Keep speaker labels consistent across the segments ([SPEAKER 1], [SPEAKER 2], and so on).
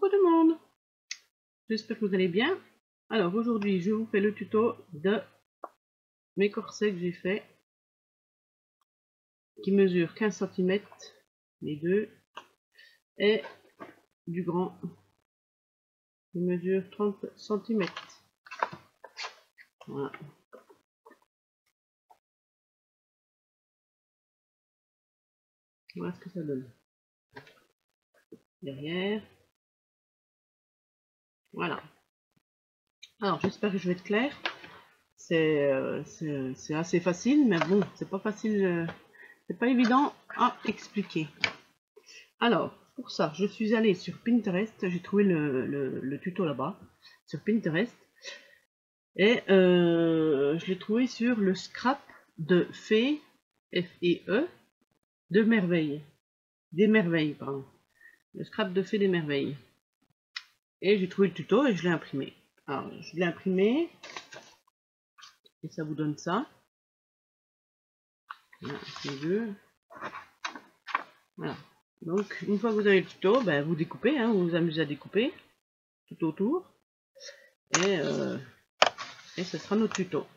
[SPEAKER 1] Coucou tout le monde, j'espère que vous allez bien. Alors aujourd'hui je vous fais le tuto de mes corsets que j'ai fait qui mesurent 15 cm les deux et du grand qui mesure 30 cm. Voilà. Voilà ce que ça donne. Derrière. Voilà. Alors j'espère que je vais être clair. C'est assez facile, mais bon, c'est pas facile, c'est pas évident à expliquer. Alors, pour ça, je suis allée sur Pinterest, j'ai trouvé le tuto là-bas, sur Pinterest, et je l'ai trouvé sur le scrap de Fée, F-E-E, de merveilles, des merveilles, pardon, le scrap de Fée des merveilles. Et j'ai trouvé le tuto et je l'ai imprimé. Alors, je l'ai imprimé, et ça vous donne ça. Voilà, c'est deux. Voilà. Donc, une fois que vous avez le tuto, ben, vous découpez, hein, vous vous amusez à découper tout autour. Et ce sera notre tuto.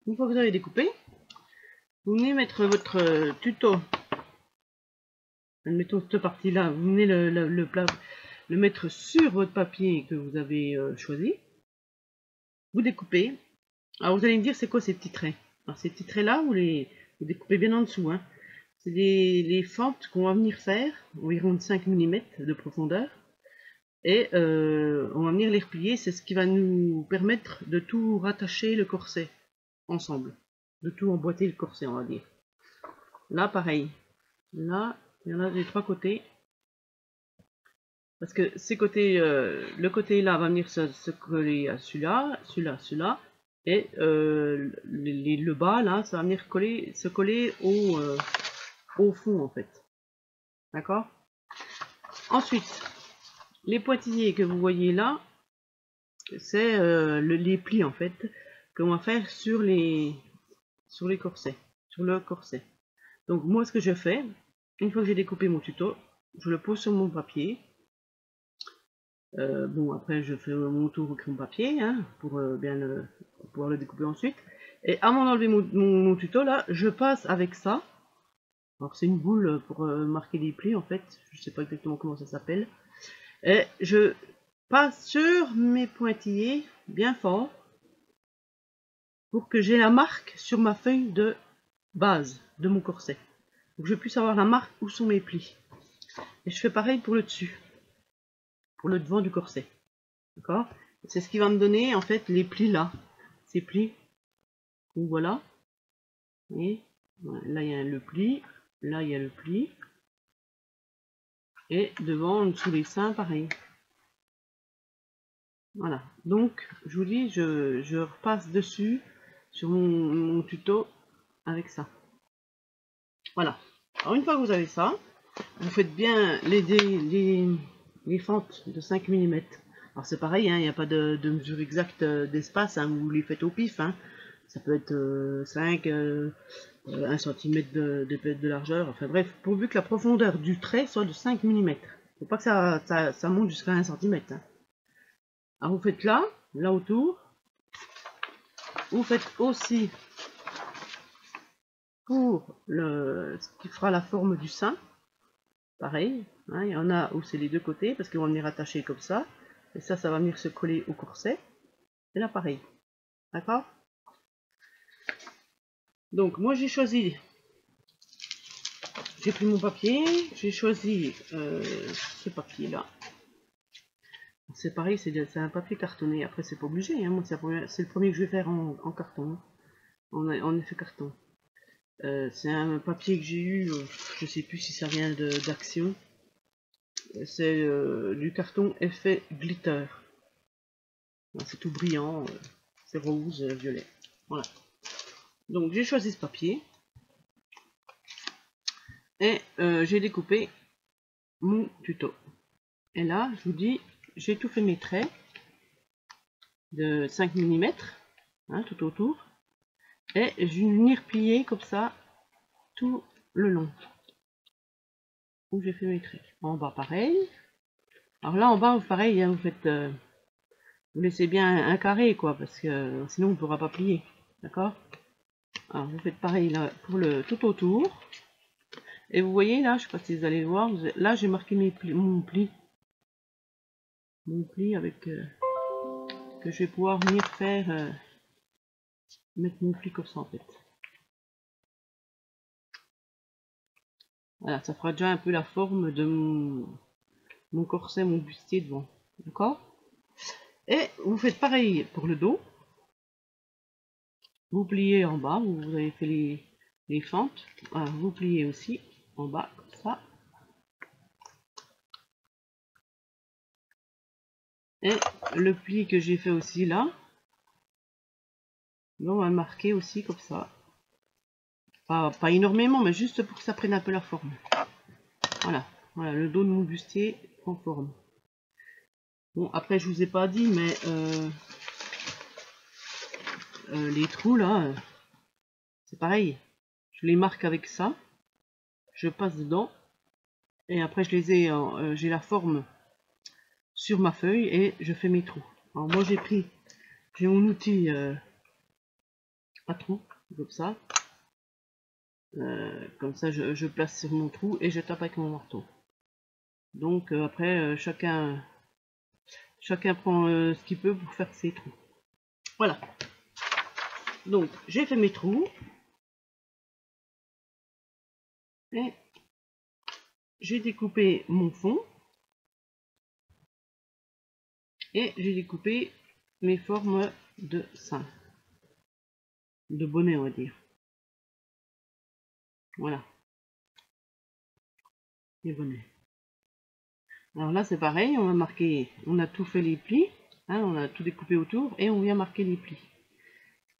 [SPEAKER 1] Une fois que vous avez découpé, vous venez mettre votre tuto. Admettons cette partie-là, vous venez le mettre sur votre papier que vous avez choisi. Vous découpez. Alors vous allez me dire c'est quoi ces petits traits. Alors ces petits traits-là, vous découpez bien en dessous. Hein. C'est les fentes qu'on va venir faire, environ de 5 mm de profondeur. Et on va venir les replier, c'est ce qui va nous permettre de tout rattacher le corset ensemble. De tout emboîter le corset, on va dire. Là, pareil. Là, il y en a des trois côtés. Parce que ces côtés, le côté là va venir se coller à celui-là, celui-là, celui-là. Et le bas, là, ça va venir se coller au fond, en fait. D'accord? Ensuite, les pointillés que vous voyez là, c'est les plis, en fait, qu'on va faire sur les corsets, sur le corset. Donc, moi, ce que je fais, une fois que j'ai découpé mon tuto, je le pose sur mon papier. Bon, après, je fais mon tour au crayon papier, hein, pour bien pouvoir le découper ensuite. Et avant d'enlever mon tuto, là, je passe avec ça. Alors, c'est une boule pour marquer les plis, en fait. Je sais pas exactement comment ça s'appelle. Et je passe sur mes pointillés bien fort pour que j'ai la marque sur ma feuille de base de mon corset. Donc, je puisse avoir la marque où sont mes plis. Et je fais pareil pour le dessus, pour le devant du corset. D'accord? C'est ce qui va me donner en fait les plis là. Ces plis. Donc voilà. Et là il y a le pli. Là il y a le pli. Et devant, sous les seins, pareil. Voilà. Donc je vous dis, je repasse dessus sur mon tuto avec ça. Voilà. Alors une fois que vous avez ça, vous faites bien les fentes de 5 mm. Alors c'est pareil, hein, il n'y a pas de mesure exacte d'espace, hein, vous les faites au pif. Hein. Ça peut être 5, 1 cm de largeur, enfin bref, pourvu que la profondeur du trait soit de 5 mm. Il ne faut pas que ça monte jusqu'à 1 cm. Hein. Alors vous faites là autour. Vous faites aussi pour ce qui fera la forme du sein. Pareil, hein, il y en a où c'est les deux côtés parce qu'ils vont venir attacher comme ça. Et ça va venir se coller au corset. Et là pareil. D'accord? Donc moi j'ai choisi, j'ai pris mon papier, j'ai choisi ce papier là. C'est pareil, c'est un papier cartonné. Après c'est pas obligé, hein. Moi c'est le premier que je vais faire en carton, en effet carton. C'est un papier que j'ai eu, je sais plus si ça vient d'Action. C'est du carton effet glitter. C'est tout brillant, c'est rose, violet. Voilà. Donc j'ai choisi ce papier. Et j'ai découpé mon tuto. Et là, je vous dis, j'ai tout fait mes traits de 5 mm, hein, tout autour. Et je vais venir plier comme ça tout le long. Où j'ai fait mes traits. En bas pareil. Alors là en bas, pareil, hein, vous faites, vous laissez bien un carré quoi, parce que sinon on ne pourra pas plier, d'accord? Alors vous faites pareil là pour le tout autour. Et vous voyez là, je sais pas si vous allez le voir, là j'ai marqué mon pli avec que je vais pouvoir venir faire mettre mon pli comme ça en fait. Voilà, ça fera déjà un peu la forme de mon corset, mon bustier devant, d'accord? Et vous faites pareil pour le dos. Vous pliez en bas, vous avez fait les fentes. Voilà, vous pliez aussi en bas comme ça. Et le pli que j'ai fait aussi là, on va marquer aussi comme ça. Pas énormément, mais juste pour que ça prenne un peu la forme. Voilà, voilà, le dos de mon bustier prend forme. Bon, après je vous ai pas dit, mais les trous là, c'est pareil. Je les marque avec ça, je passe dedans, et après je les ai, j'ai la forme sur ma feuille et je fais mes trous. Alors moi j'ai mon outil à trous, comme ça je place sur mon trou et je tape avec mon marteau. Donc après chacun prend ce qu'il peut pour faire ses trous. Voilà. Donc j'ai fait mes trous et j'ai découpé mon fond et j'ai découpé mes formes de sein, de bonnet on va dire. Voilà, les bonnets. Alors là c'est pareil, on va marquer, on a tout fait les plis, hein, on a tout découpé autour et on vient marquer les plis.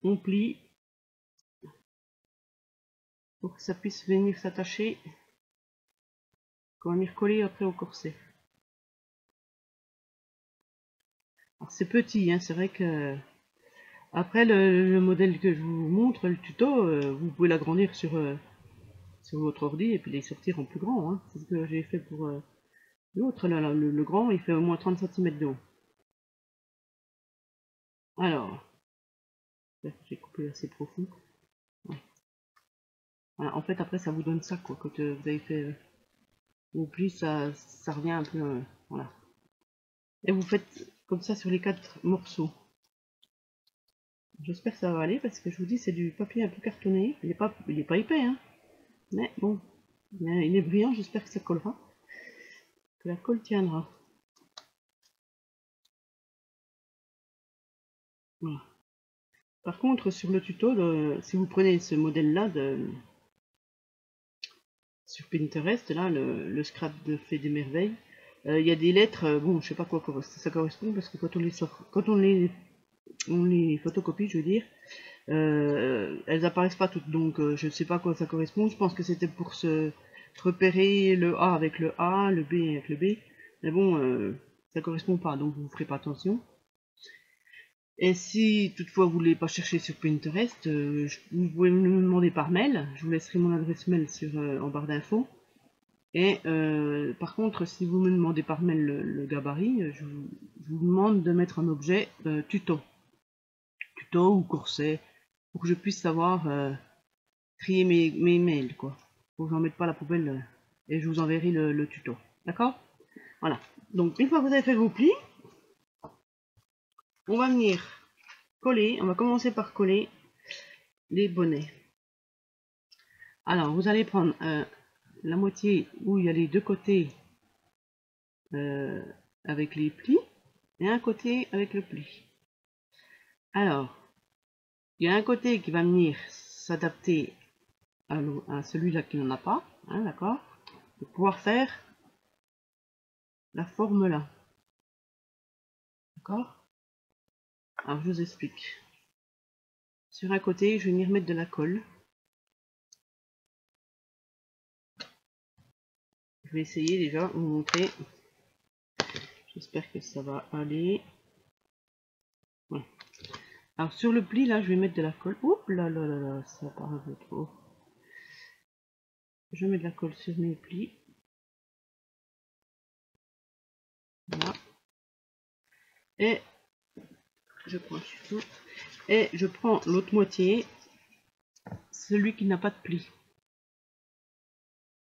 [SPEAKER 1] On plie pour que ça puisse venir s'attacher, qu'on va venir coller après au corset. Alors c'est petit, hein, c'est vrai que après le modèle que je vous montre, le tuto, vous pouvez l'agrandir sur votre ordi et puis les sortir en plus grand. Hein. C'est ce que j'ai fait pour l'autre, là, le grand, il fait au moins 30 cm de haut. Alors, j'ai coupé assez profond. Ouais. Voilà, en fait, après, ça vous donne ça, quoi. Quand vous avez fait au pli, ça revient un peu. Voilà. Et vous faites comme ça sur les 4 morceaux. J'espère que ça va aller parce que je vous dis, c'est du papier un peu cartonné. Il est pas épais, hein. Mais bon, il est brillant, j'espère que ça collera. Que la colle tiendra. Voilà. Par contre, sur le tuto, si vous prenez ce modèle-là sur Pinterest, là, le scrap de Fait des Merveilles, il y a des lettres, bon, je sais pas quoi ça correspond, parce que quand on les sort, quand on les photocopie, je veux dire, elles apparaissent pas toutes, donc je ne sais pas à quoi ça correspond. Je pense que c'était pour se repérer le A avec le A, le B avec le B, mais bon, ça correspond pas, donc vous ferez pas attention. Et si toutefois vous voulez pas chercher sur Pinterest, vous pouvez me demander par mail. Je vous laisserai mon adresse mail en barre d'infos. Et par contre, si vous me demandez par mail le gabarit, je vous demande de mettre un objet tuto ou corset, pour que je puisse savoir trier mes mails, quoi. Pour que j'en mette pas à la poubelle et je vous enverrai le tuto. D'accord? Voilà. Donc une fois que vous avez fait vos plis, on va venir coller. On va commencer par coller les bonnets. Alors, vous allez prendre la moitié où il y a les deux côtés avec les plis et un côté avec le pli. Alors, il y a un côté qui va venir s'adapter à celui-là qui n'en a pas, hein, d'accord, pour pouvoir faire la forme là. D'accord? Alors, je vous explique. Sur un côté, je vais venir mettre de la colle. Je vais essayer déjà de vous montrer. J'espère que ça va aller. Voilà. Alors sur le pli là, je vais mettre de la colle. Oups là là là là, ça part un peu trop. Je mets de la colle sur mes plis. Et je prends un ciseau. Et je prends l'autre moitié, celui qui n'a pas de pli.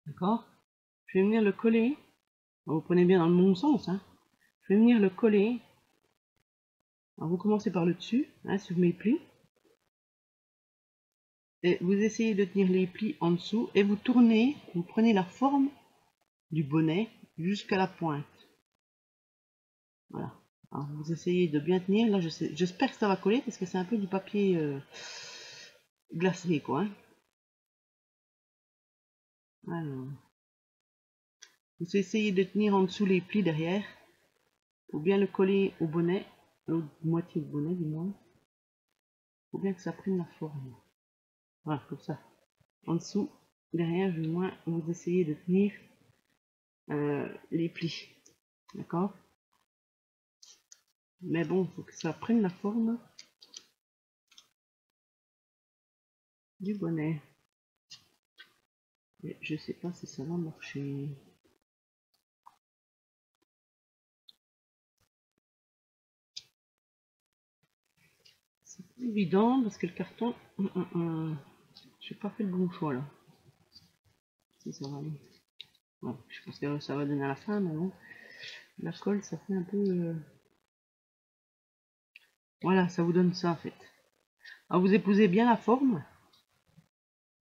[SPEAKER 1] D'accord? Je vais venir le coller. Vous prenez bien dans le bon sens. Hein. Je vais venir le coller. Alors vous commencez par le dessus, hein, sur mes plis. Et vous essayez de tenir les plis en dessous. Et vous tournez, vous prenez la forme du bonnet jusqu'à la pointe. Voilà. Alors vous essayez de bien tenir. Là, j'espère que ça va coller parce que c'est un peu du papier glacé, quoi. Hein. Alors, vous essayez de tenir en dessous les plis derrière. Faut bien le coller au bonnet, l'autre moitié du bonnet du moins. Faut bien que ça prenne la forme. Voilà, comme ça. En dessous, derrière, du moins, vous essayez de tenir les plis. D'accord? Mais bon, faut que ça prenne la forme du bonnet. Et je sais pas si ça va marcher. C'est pas évident parce que le carton, j'ai pas fait le bon choix là. Si ça va aller. Ouais, je pense que ça va donner à la fin, mais bon. La colle, ça fait un peu. Voilà, ça vous donne ça en fait. Alors vous épousez bien la forme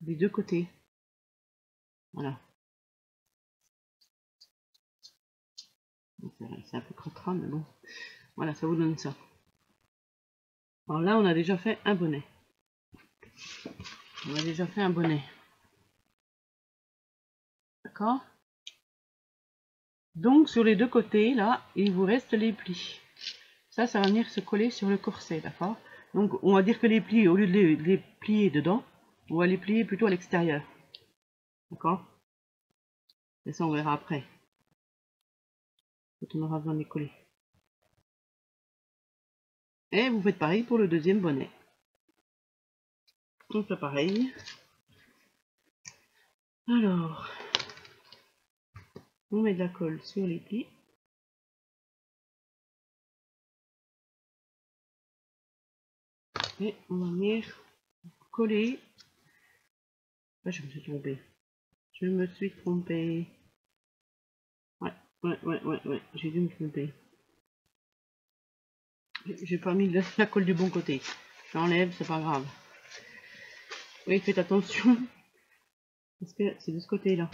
[SPEAKER 1] des deux côtés. Voilà. C'est un peu cracra, mais bon. Voilà, ça vous donne ça. Alors là, on a déjà fait un bonnet. On a déjà fait un bonnet. D'accord? Donc, sur les deux côtés, là, il vous reste les plis. Ça va venir se coller sur le corset, d'accord? Donc, on va dire que les plis, au lieu de les plier dedans, on va les plier plutôt à l'extérieur. D'accord? Et ça, on verra après. Quand on aura besoin de les coller. Et vous faites pareil pour le deuxième bonnet. On fait pareil. Alors, on met de la colle sur les plis. Et on va venir coller. Ah, je me suis trompée. Je me suis trompée. Ouais. J'ai dû me tromper. J'ai pas mis la colle du bon côté. J'enlève, c'est pas grave. Oui, faites attention. Parce que c'est de ce côté-là.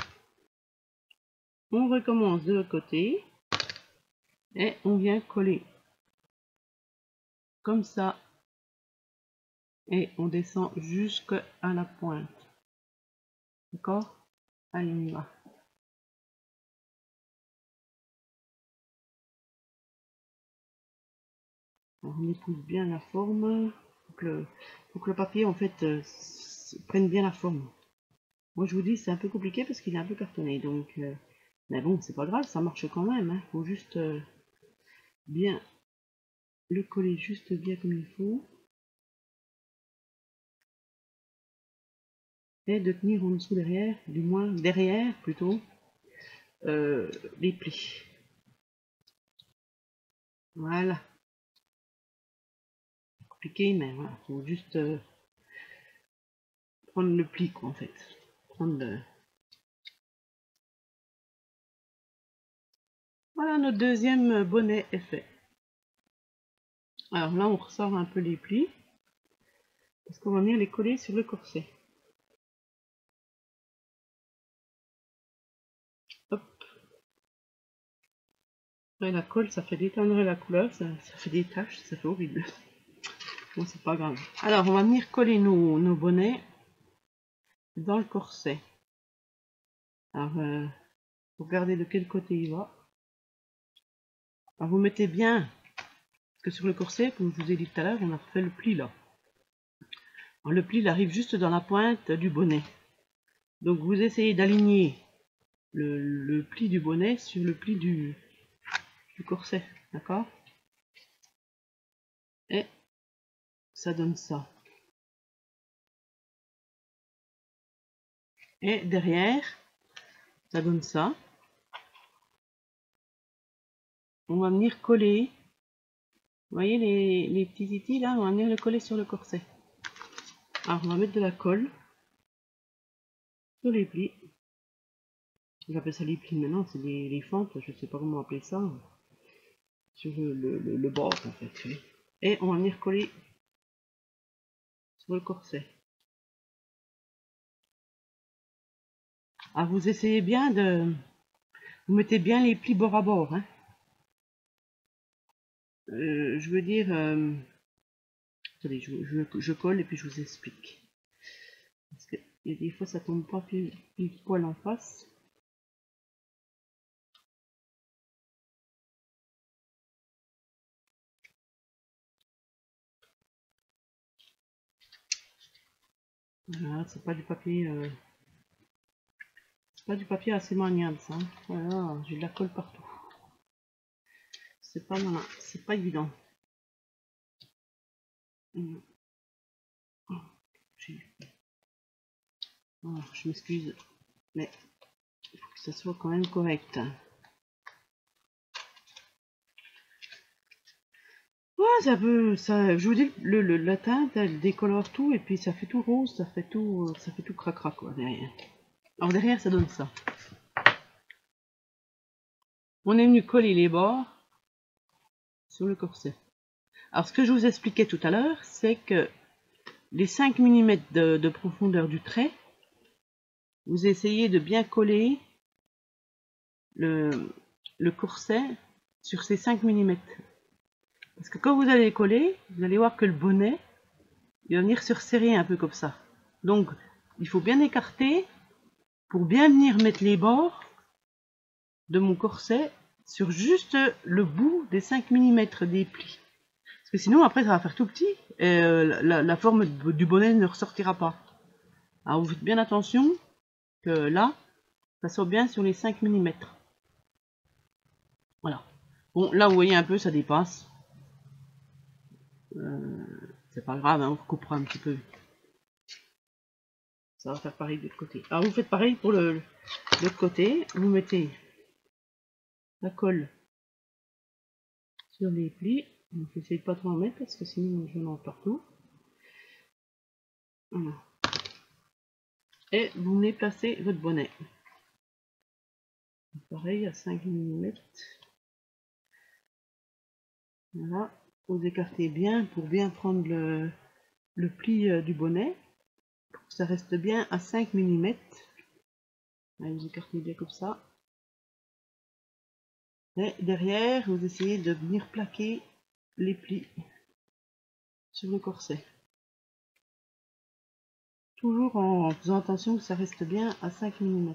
[SPEAKER 1] On recommence de l'autre côté. Et on vient coller. Comme ça. Et on descend jusqu'à la pointe. D'accord? Allez, on y va. Alors, on épouse bien la forme. Faut que le papier, en fait, prenne bien la forme. Moi, je vous dis, c'est un peu compliqué parce qu'il est un peu cartonné. Donc, mais bon, c'est pas grave, ça marche quand même. Hein. Faut juste bien le coller juste bien comme il faut. Et de tenir en dessous derrière, du moins derrière plutôt, les plis. Voilà. Compliqué, mais voilà, faut juste prendre le pli quoi en fait. Prendre le... Voilà, notre deuxième bonnet est fait. Alors là, on ressort un peu les plis, parce qu'on va venir les coller sur le corset. Hop. Après, la colle, ça fait détendre la couleur, ça fait des taches, ça fait horrible. Bon, c'est pas grave. Alors, on va venir coller nos bonnets dans le corset. Alors, regardez de quel côté il va. Alors, vous mettez bien, parce que sur le corset, comme je vous ai dit tout à l'heure, on a fait le pli là. Alors, le pli il arrive juste dans la pointe du bonnet. Donc, vous essayez d'aligner le pli du bonnet sur le pli du corset, d'accord? Et ça donne ça. Et derrière, ça donne ça. On va venir coller Vous voyez les petits titis là, on va venir le coller sur le corset. Alors on va mettre de la colle sur les plis. J'appelle ça les plis maintenant, c'est les fentes, je sais pas comment appeler ça. Sur le bord en fait. Et on va venir coller sur le corset. Alors vous essayez bien de... Vous mettez bien les plis bord à bord. Hein. Je veux dire... Attendez, je colle et puis je vous explique. Parce que des fois ça tombe pas pile poil en face. Voilà, c'est pas du papier... c'est pas du papier assez maniable ça. Hein. Voilà, j'ai de la colle partout. C'est pas malin, c'est pas évident. Oh, je m'excuse, mais il faut que ça soit quand même correct. Ouais, ça peut, ça, je vous dis, la teinte, elle décolore tout et puis ça fait tout rose, ça fait tout cracra quoi derrière. Alors derrière, ça donne ça. On est venu coller les bords sur le corset. Alors ce que je vous expliquais tout à l'heure, c'est que les 5 mm de profondeur du trait, vous essayez de bien coller le corset sur ces 5 mm. Parce que quand vous allez coller, vous allez voir que le bonnet, il va venir se resserrer un peu comme ça. Donc, il faut bien écarter pour bien venir mettre les bords de mon corset sur juste le bout des 5 mm des plis. Parce que sinon, après, ça va faire tout petit et la forme du bonnet ne ressortira pas. Alors, vous faites bien attention que là, ça soit bien sur les 5 mm. Voilà. Bon, là, vous voyez un peu, ça dépasse. C'est pas grave, hein, on recoupera un petit peu. Ça va faire pareil de l'autre côté. Alors, vous faites pareil pour l'autre côté. Vous mettez la colle sur les plis. J'essaie de pas trop en mettre parce que sinon je m'en partout. Voilà. Et vous venez placer votre bonnet. Pareil à 5 mm. Voilà. Vous écartez bien pour bien prendre le pli du bonnet. Pour que ça reste bien à 5 mm. Allez, vous écartez bien comme ça. Et derrière, vous essayez de venir plaquer les plis sur le corset. Toujours en faisant attention que ça reste bien à 5 mm.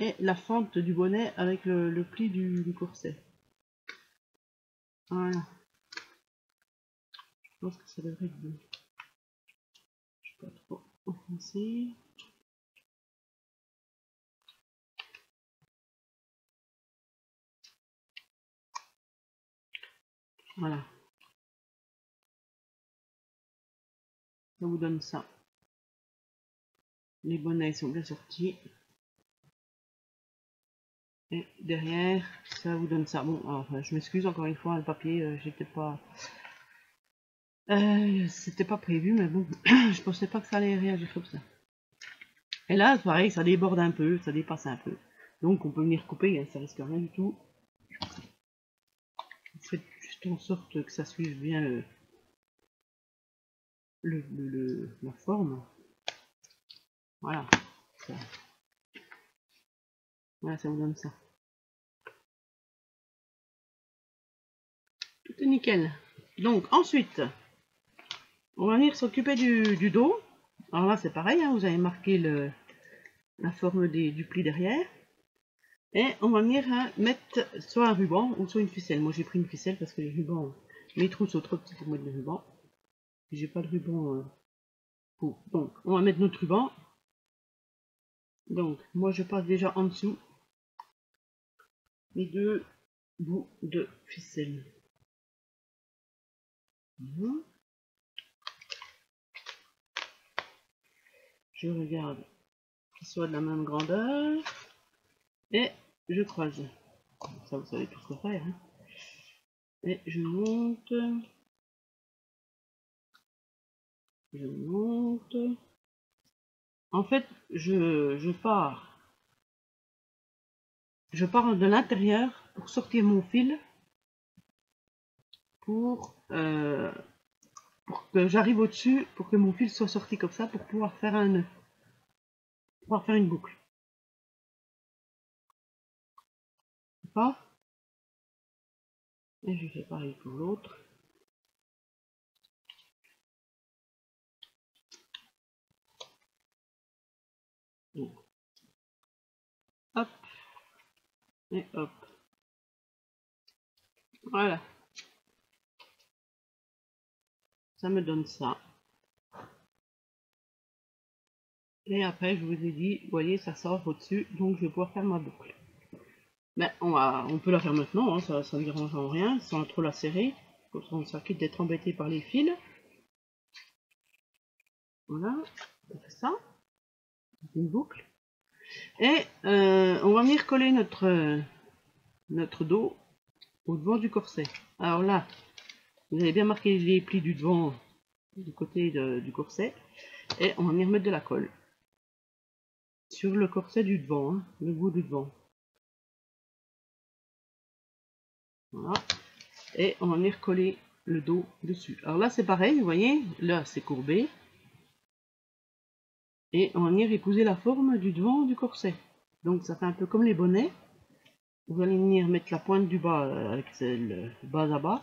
[SPEAKER 1] Et la fente du bonnet avec le pli du corset. Voilà. Je pense que ça devrait être bon. Je ne vais pas trop enfoncer. Voilà. Ça vous donne ça. Les bonnets sont bien sortis. Et derrière, ça vous donne ça. Bon, alors, je m'excuse encore une fois, le papier, j'étais pas... c'était pas prévu, mais bon, je pensais pas que ça allait réagir comme ça. Et là, pareil, ça déborde un peu, ça dépasse un peu. Donc on peut venir couper, hein, ça risque rien du tout. Faites juste en sorte que ça suive bien la forme. Voilà. Ça. Voilà, ça vous donne ça. Tout est nickel. Donc ensuite, on va venir s'occuper du dos. Alors là, c'est pareil, hein, vous avez marqué la forme du pli derrière. Et on va venir mettre soit un ruban ou soit une ficelle. Moi, j'ai pris une ficelle parce que les rubans, mes trous sont trop petits pour mettre le ruban. J'ai pas de ruban pour. Donc, on va mettre notre ruban. Donc, moi, je passe déjà en dessous les deux bouts de ficelle. Voilà. Je regarde qu'ils soient de la même grandeur et je croise. Ça, vous savez tout ce qu'on fait. Hein. Et je monte. Je monte. En fait, je pars de l'intérieur pour sortir mon fil pour que j'arrive au-dessus, pour que mon fil soit sorti comme ça, pour pouvoir faire un nœud, pouvoir faire une boucle. D'accord? Et je fais pareil pour l'autre. Hop, et hop. Voilà. Ça me donne ça. Et après, je vous ai dit, vous voyez, ça sort au-dessus, donc je vais pouvoir faire ma boucle. Mais on peut la faire maintenant, hein, ça ne dérange en rien, sans trop la serrer. Comme ça, on s'acquitte d'être embêté par les fils. Voilà, on fait ça. Une boucle. Et on va venir coller notre dos au devant du corset. Alors là, vous avez bien marqué les plis du devant, du côté du corset. Et on va venir mettre de la colle sur le corset du devant, hein, le bout du devant. Voilà. Et on va venir coller le dos dessus. Alors là, c'est pareil, vous voyez, là, c'est courbé. Et on va venir épouser la forme du devant du corset. Donc ça fait un peu comme les bonnets. Vous allez venir mettre la pointe du bas avec le bas à bas.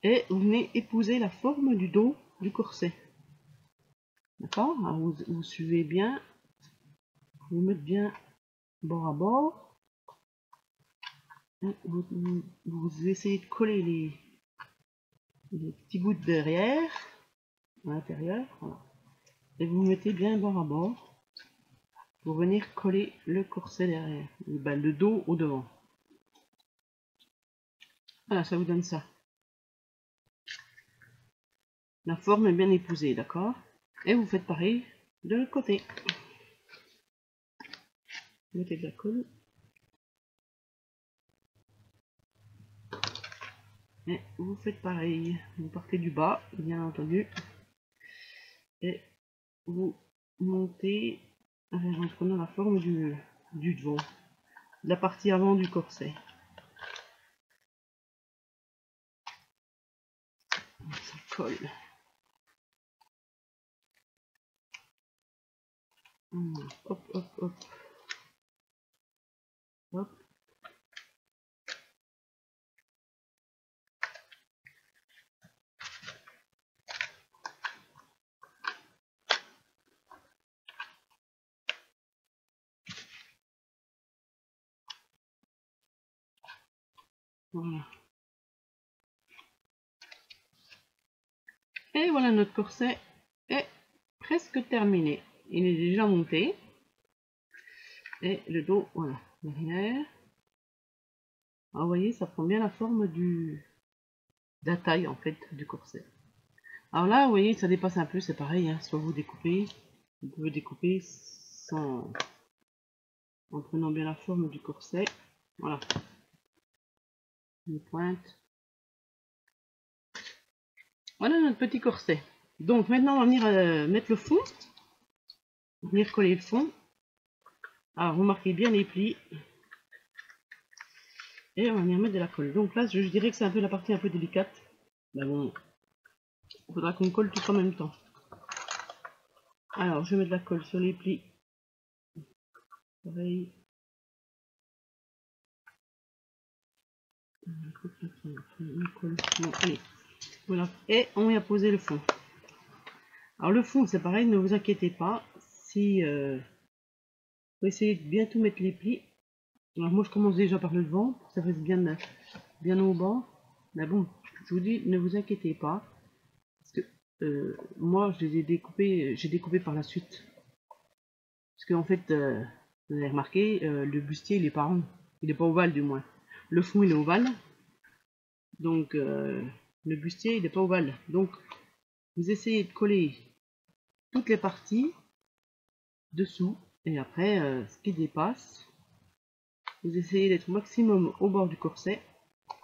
[SPEAKER 1] Et vous venez épouser la forme du dos du corset. D'accord? Vous suivez bien. Vous mettez bien bord à bord. Vous essayez de coller les petits bouts de derrière, à l'intérieur. Voilà. Et vous mettez bien bord à bord pour venir coller le corset derrière. Le dos au devant. Voilà, ça vous donne ça. La forme est bien épousée, d'accord? Et vous faites pareil de l'autre côté. Vous mettez de la colle. Et vous faites pareil. Vous partez du bas, bien entendu. Et vous montez en prenant la forme du devant. La partie avant du corset. Ça colle. Hop, hop, hop. Hop. Voilà. Et voilà, notre corset est presque terminé. Il est déjà monté. Et le dos, voilà, derrière. Alors, vous voyez, ça prend bien la forme de la taille, en fait, du corset. Alors là, vous voyez, ça dépasse un peu, c'est pareil, hein, soit vous découpez, vous pouvez découper en prenant bien la forme du corset. Voilà. Une pointe. Voilà notre petit corset. Donc maintenant, on va venir mettre le fond. Venir coller le fond. Alors, vous marquez bien les plis. Et on va venir mettre de la colle. Donc là, je dirais que c'est un peu la partie un peu délicate. Mais bon, il faudra qu'on colle tout en même temps. Alors, je mets de la colle sur les plis. Pareil. Bon, allez. Voilà. Et on vient poser le fond. Alors le fond, c'est pareil, ne vous inquiétez pas. Si faut essayer de bien tout mettre les plis. Alors moi, je commence déjà par le devant, pour que ça reste bien au bas. Mais bon, je vous dis, ne vous inquiétez pas. Parce que moi, je les ai découpés, j'ai découpé par la suite. Parce qu'en fait, vous avez remarqué, le bustier, il est pas rond. Il est pas ovale, du moins. Le fond, il est ovale. Donc, le bustier, il n'est pas ovale. Donc, vous essayez de coller toutes les parties dessous. Et après, ce qui dépasse, vous essayez d'être au maximum au bord du corset.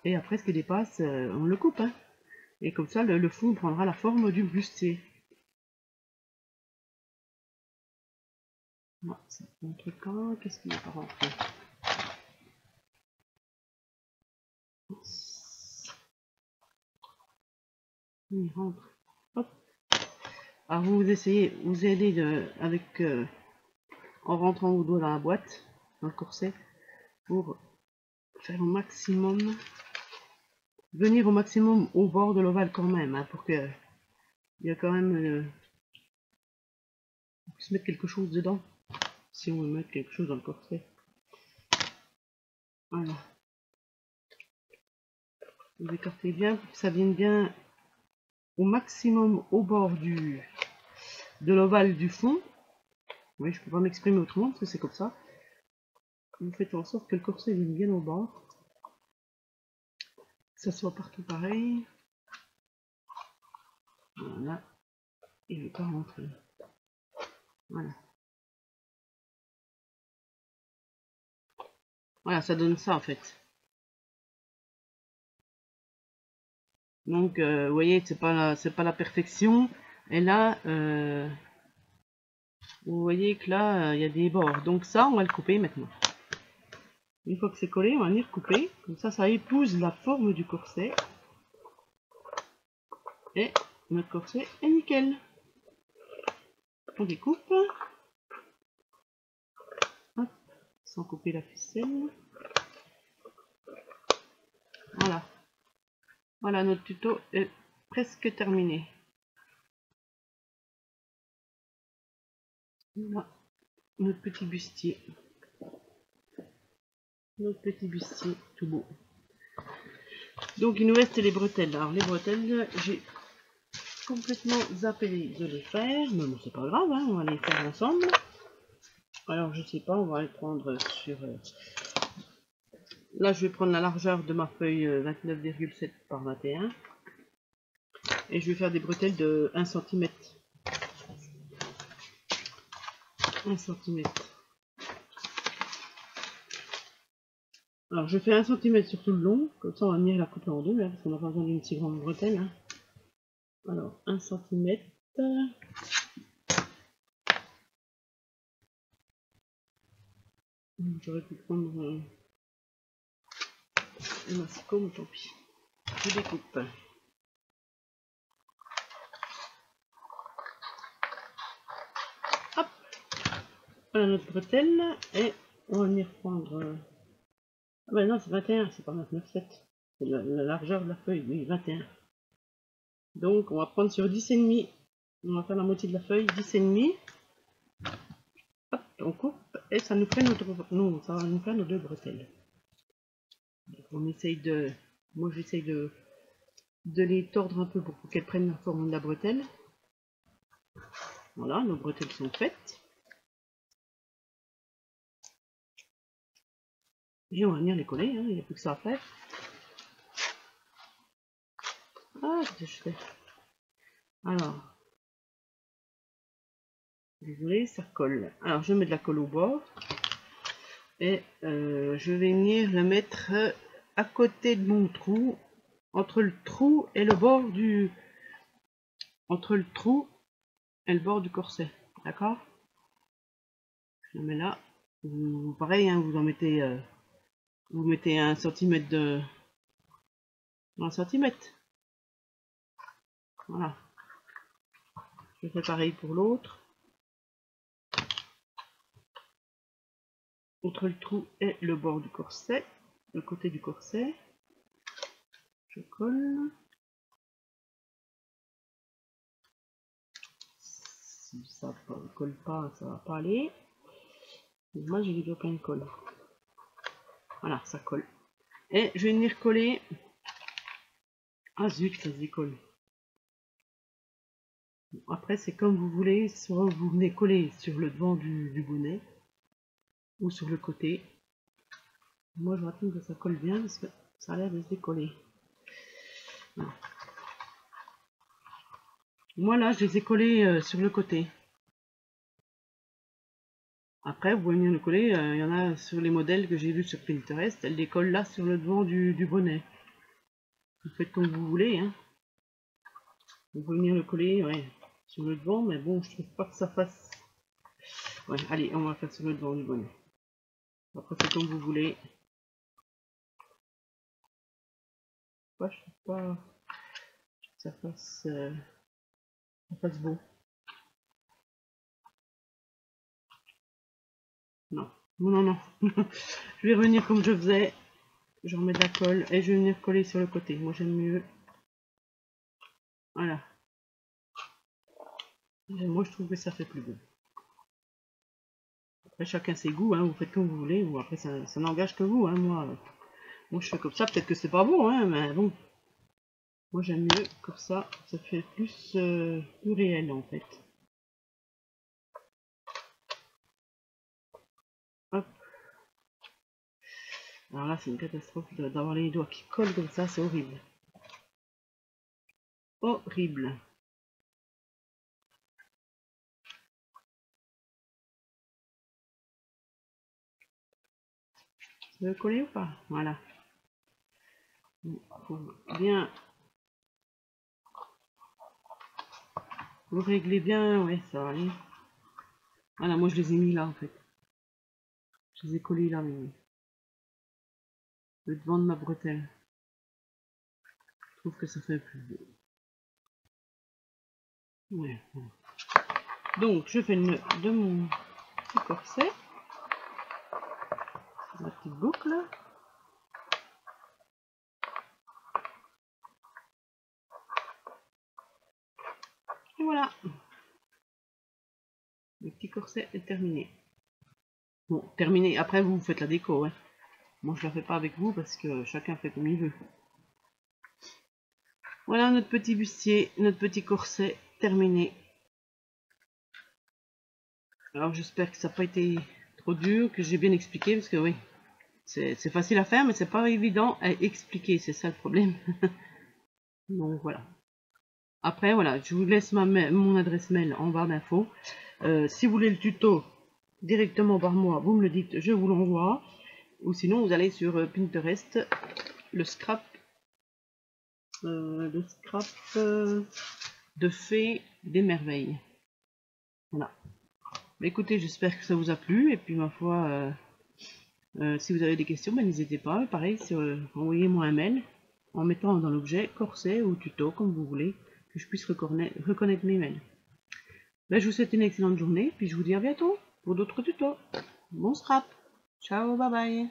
[SPEAKER 1] Et après, ce qui dépasse, on le coupe. Hein. Et comme ça, le fond prendra la forme du bustier. Non, c'est un truc quand... Qu'est-ce qui n'est pas rentré? Il rentre. Hop. Alors vous essayez, vous aidez avec en rentrant vos doigts dans la boîte, dans le corset, pour faire au maximum, venir au maximum au bord de l'ovale quand même, hein, pour que il y a quand même on puisse mettre quelque chose dedans, si on veut mettre quelque chose dans le corset. Voilà. Vous écartez bien pour que ça vienne bien au maximum au bord de l'ovale du fond. Oui, je peux pas m'exprimer autrement parce que c'est comme ça. Vous faites en sorte que le corset vienne bien au bord. Que ça soit partout pareil. Voilà. Et je vais pas rentrer. Voilà. Voilà, ça donne ça en fait. Donc, vous voyez, c'est pas la perfection. Et là, vous voyez que là, il y a des bords. Donc ça, on va le couper maintenant. Une fois que c'est collé, on va venir couper. Comme ça épouse la forme du corset. Et notre corset est nickel. On découpe. Hop, sans couper la ficelle. Voilà. Voilà, notre tuto est presque terminé. Voilà, notre petit bustier. Notre petit bustier tout beau. Donc il nous reste les bretelles. Alors les bretelles, j'ai complètement zappé de les faire, mais bon c'est pas grave, hein, on va les faire ensemble. Alors je sais pas, on va les prendre sur... Là je vais prendre la largeur de ma feuille 29,7 par 21. Et je vais faire des bretelles de 1 cm. 1 cm. Alors je fais 1 cm sur tout le long, comme ça on va venir la couper en deux, là, parce qu'on n'a pas besoin d'une si grande bretelle. Hein. Alors 1 cm. J'aurais pu prendre un masticot, mais tant pis. Je découpe. Hop. Voilà notre bretelle. Et on va venir prendre... Ah ben non, c'est 21, c'est pas 29,7. C'est la largeur de la feuille, oui, 21. Donc on va prendre sur 10,5. On va faire la moitié de la feuille, 10,5. Hop, on coupe et ça nous fait ça va nous faire nos deux bretelles. Donc on essaye de... Moi j'essaye de les tordre un peu pour qu'elles prennent la forme de la bretelle. Voilà, nos bretelles sont faites. Et on va venir les coller, hein, il n'y a plus que ça à faire. Ah, qu'est-ce que je fais? Alors, désolé, ça colle. Alors, je mets de la colle au bord. Et je vais venir le mettre à côté de mon trou, entre le trou et le bord du... Entre le trou et le bord du corset. D'accord? Je le mets là. Pareil, hein, vous en mettez... vous mettez 1 cm de... 1 cm. Voilà. Je fais pareil pour l'autre. Entre le trou et le bord du corset, le côté du corset, je colle. Si ça ne colle pas, ça va pas aller. Moi j'ai les doigts pleins de colle. Voilà, ça colle. Et je vais venir coller. Ah zut, ça se décolle. Après c'est comme vous voulez, soit vous venez coller sur le devant du bonnet ou sur le côté. Moi je vais attendre que ça colle bien parce que ça a l'air de se décoller. Voilà. Moi là je les ai collés sur le côté. Après vous pouvez venir le coller, il y en a sur les modèles que j'ai vus sur Pinterest, elles les collent là sur le devant du bonnet. Vous faites comme vous voulez, hein. On peut venir le coller, ouais, sur le devant, mais bon, je trouve pas que ça fasse... Ouais, allez, on va faire sur le devant du bonnet. Après, c'est comme vous voulez. Ouais, je trouve pas que ça fasse beau. Non, non, non, non. Je vais revenir comme je faisais. Je remets de la colle et je vais venir coller sur le côté. Moi, j'aime mieux. Voilà. Et moi, je trouve que ça fait plus beau. Après, chacun ses goûts, hein. Vous faites comme vous voulez. Ou après, ça n'engage que vous, hein. Moi, je fais comme ça. Peut-être que c'est pas bon, hein, mais bon. Moi, j'aime mieux comme ça. Ça fait plus réel, en fait. Hop. Alors là, c'est une catastrophe d'avoir les doigts qui collent comme ça. C'est horrible. Horrible. Ça veut coller ou pas? Voilà. Il faut bien... Vous réglez bien, ouais, ça va aller. Voilà, moi je les ai mis là en fait. Je les ai collés là, mais le devant de ma bretelle. Je trouve que ça fait plus beau. Ouais, voilà. Donc je fais le nœud de mon petit corset. Ma petite boucle. Et voilà. Le petit corset est terminé. Bon, terminé. Après vous faites la déco, hein. Moi je la fais pas avec vous parce que chacun fait comme il veut. Voilà notre petit bustier, notre petit corset terminé. Alors j'espère que ça n'a pas été trop dur, que j'ai bien expliqué, parce que oui, c'est facile à faire, mais c'est pas évident à expliquer, c'est ça le problème. Donc voilà. Après voilà, je vous laisse mon adresse mail en barre d'infos. Si vous voulez le tuto directement par moi, vous me le dites, je vous l'envoie. Ou sinon vous allez sur Pinterest, le scrap de fées des merveilles. Voilà. Mais écoutez, j'espère que ça vous a plu, et puis ma foi, si vous avez des questions, ben, n'hésitez pas. Pareil, envoyez-moi un mail en mettant dans l'objet corset ou tuto, comme vous voulez, que je puisse reconnaître mes mails. Ben, je vous souhaite une excellente journée, puis je vous dis à bientôt pour d'autres tutos. Bon scrap. Ciao, bye bye.